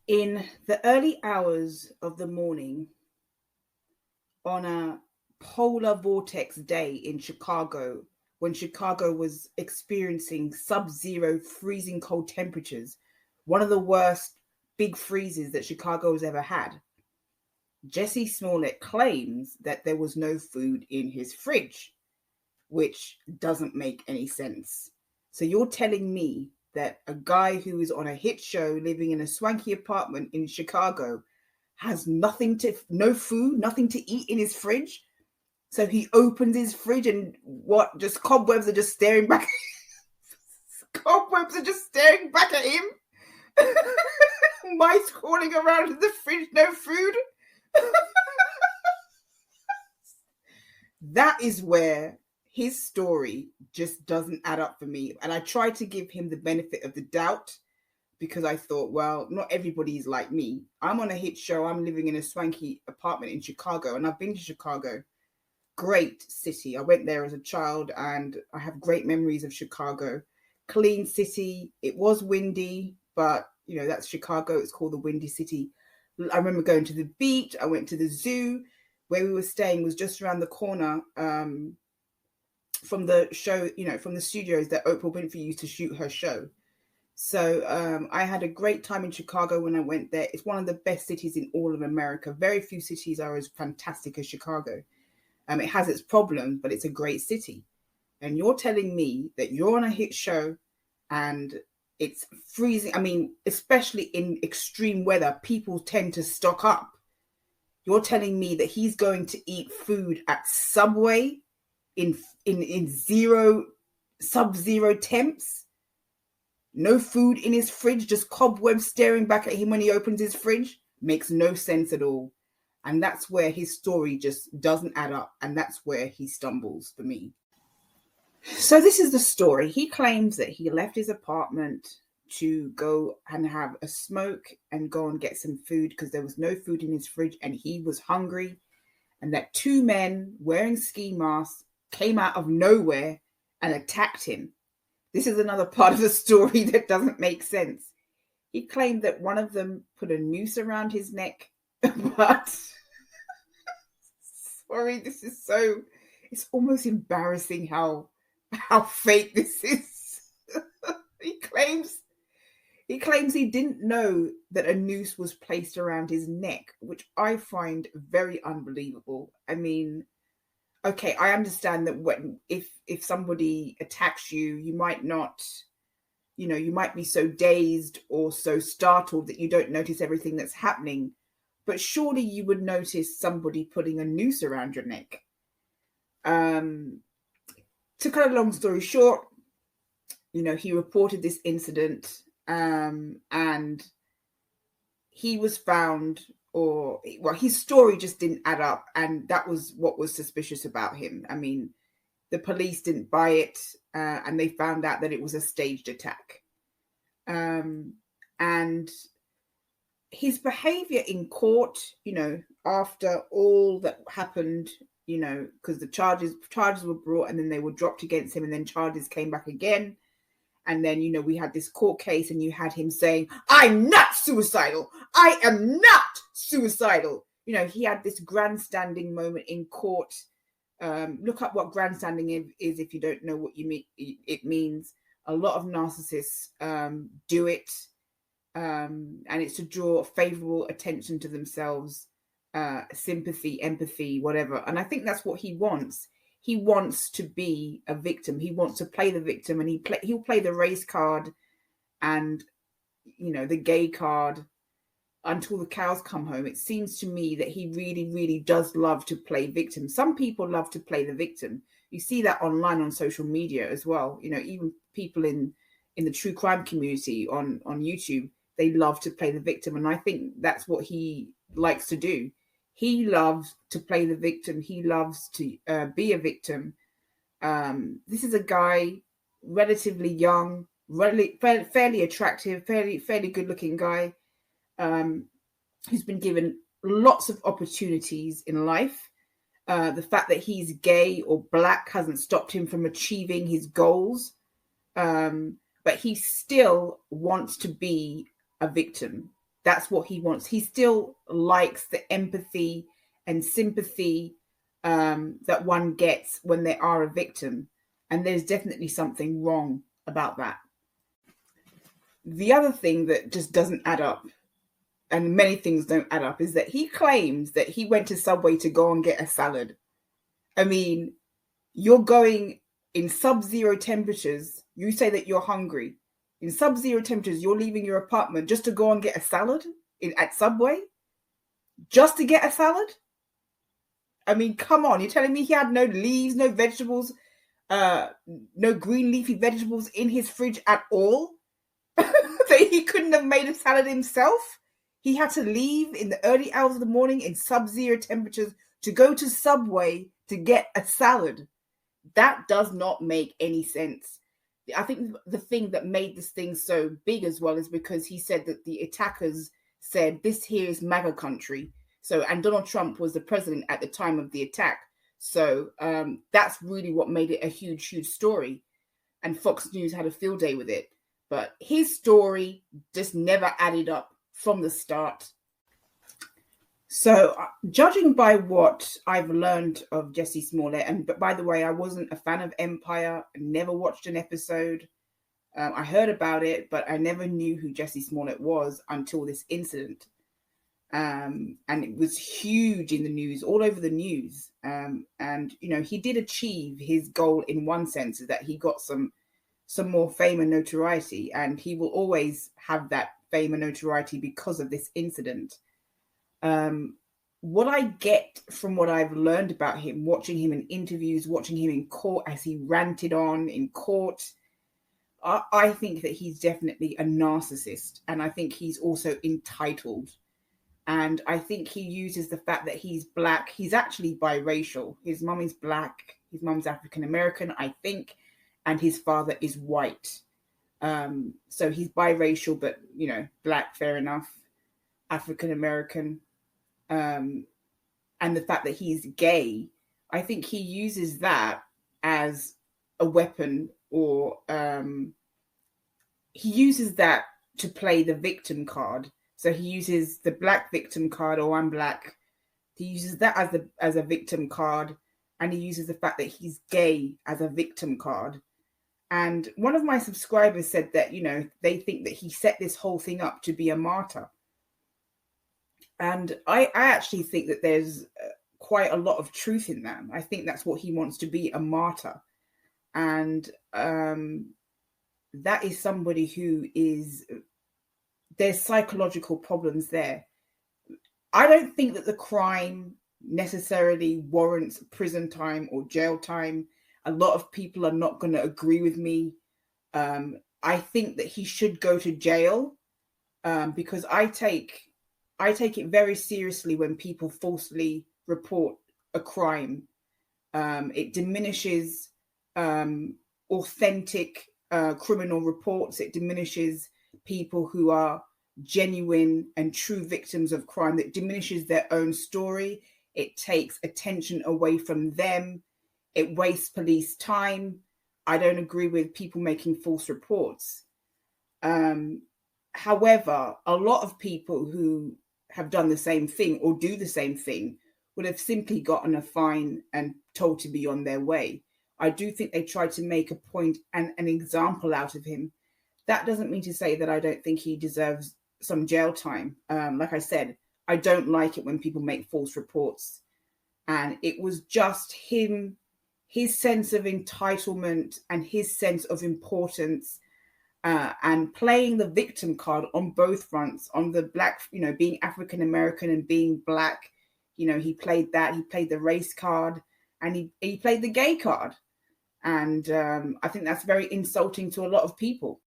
In the early hours of the morning, on a polar vortex day in Chicago, when Chicago was experiencing sub zero freezing cold temperatures, one of the worst big freezes that Chicago has ever had, Jussie Smollett claims that there was no food in his fridge, which doesn't make any sense. So you're telling me that a guy who is on a hit show living in a swanky apartment in Chicago has no food, nothing to eat in his fridge? So he opens his fridge and what? Just cobwebs are just staring back. Cobwebs are just staring back at him. Mice crawling around in the fridge, no food. That is where his story just doesn't add up for me. And I tried to give him the benefit of the doubt because I thought, well, not everybody is like me. I'm on a hit show. I'm living in a swanky apartment in Chicago, and I've been to Chicago. Great city. I went there as a child, and I have great memories of Chicago. Clean city. It was windy, but that's Chicago. It's called the Windy City. I remember going to the beach. I went to the zoo. Where we were staying was just around the corner from the show, from the studios that Oprah Winfrey used to shoot her show. So I had a great time in Chicago when I went there. It's one of the best cities in all of America. Very few cities are as fantastic as Chicago. It has its problems, but it's a great city. And you're telling me that you're on a hit show and it's freezing. I mean, especially in extreme weather, people tend to stock up. You're telling me that he's going to eat food at Subway in sub-zero temps? No food in his fridge, just cobwebs staring back at him when he opens his fridge? Makes no sense at all. And that's where his story just doesn't add up. And that's where he stumbles for me. So this is the story. He claims that he left his apartment to go and have a smoke and go and get some food because there was no food in his fridge and he was hungry, and that two men wearing ski masks came out of nowhere and attacked him. This is another part of the story that doesn't make sense. He claimed that one of them put a noose around his neck, but sorry, it's almost embarrassing how fake this is. He claims he didn't know that a noose was placed around his neck, which I find very unbelievable. I mean, okay, I understand that if somebody attacks you, you might not, you might be so dazed or so startled that you don't notice everything that's happening. But surely you would notice somebody putting a noose around your neck. To cut a long story short, he reported this incident, and he was found, his story just didn't add up, and that was what was suspicious about him. I mean, the police didn't buy it, and they found out that it was a staged attack. And his behavior in court, after all that happened, because the charges were brought and then they were dropped against him, and then charges came back again. And then, we had this court case and you had him saying, I'm not suicidal. I am not suicidal. He had this grandstanding moment in court. Look up what grandstanding is if you don't know what it means. A lot of narcissists do it. And it's to draw favorable attention to themselves, sympathy, empathy, whatever. And I think that's what he wants. He wants to be a victim. He wants to play the victim, and he'll play the race card and, the gay card until the cows come home. It seems to me that he really, really does love to play victim. Some people love to play the victim. You see that online on social media as well. Even people in the true crime community on YouTube, they love to play the victim. And I think that's what he likes to do. He loves to play the victim. He loves to be a victim. This is a guy, relatively young, fairly attractive, fairly good-looking guy, who's been given lots of opportunities in life. The fact that he's gay or black hasn't stopped him from achieving his goals. But he still wants to be a victim. That's what he wants. He still likes the empathy and sympathy that one gets when they are a victim. And there's definitely something wrong about that. The other thing that just doesn't add up, and many things don't add up, is that he claims that he went to Subway to go and get a salad. I mean, you're going in sub-zero temperatures. You say that you're hungry. In sub-zero temperatures, you're leaving your apartment just to go and get a salad at Subway? Just to get a salad? I mean, come on. You're telling me he had no leaves, no vegetables, no green leafy vegetables in his fridge at all? That he couldn't have made a salad himself? He had to leave in the early hours of the morning in sub-zero temperatures to go to Subway to get a salad. That does not make any sense. I think the thing that made this thing so big as well is because he said that the attackers said this here is MAGA country. So, and Donald Trump was the president at the time of the attack. So that's really what made it a huge, huge story. And Fox News had a field day with it. But his story just never added up from the start. So, judging by what I've learned of Jussie Smollett, and but by the way, I wasn't a fan of Empire, never watched an episode. I heard about it, but I never knew who Jussie Smollett was until this incident. And it was huge in the news, all over the news. And, you know, he did achieve his goal in one sense, is that he got some more fame and notoriety, and he will always have that fame and notoriety because of this incident. What I get from what I've learned about him, watching him in interviews, watching him in court as he ranted on in court, I think that he's definitely a narcissist, and I think he's also entitled. And I think he uses the fact that he's black. He's actually biracial. His mum is black. His mum's African American, I think, and his father is white. So he's biracial, but, you know, black, fair enough. African American. And the fact that he's gay, I think he uses that as a weapon, or he uses that to play the victim card. So he uses the black victim card, or I'm black. He uses that as a victim card, and he uses the fact that he's gay as a victim card. And one of my subscribers said that, you know, they think that he set this whole thing up to be a martyr. And I actually think that there's quite a lot of truth in that. I think that's what he wants to be, a martyr. And that is somebody who is, there's psychological problems there. I don't think that the crime necessarily warrants prison time or jail time. A lot of people are not going to agree with me. I think that he should go to jail because I take it very seriously when people falsely report a crime. It diminishes authentic criminal reports. It diminishes people who are genuine and true victims of crime. That diminishes their own story. It takes attention away from them. It wastes police time. I don't agree with people making false reports. However, a lot of people who have done the same thing or do the same thing would have simply gotten a fine and told to be on their way. I do think they tried to make a point and an example out of him. That doesn't mean to say that I don't think he deserves some jail time. Like I said, I don't like it when people make false reports. And it was just him, his sense of entitlement and his sense of importance, and playing the victim card on both fronts, on the black, you know, being African American and being black. You know, he played that. He played the race card, and he played the gay card. And I think that's very insulting to a lot of people.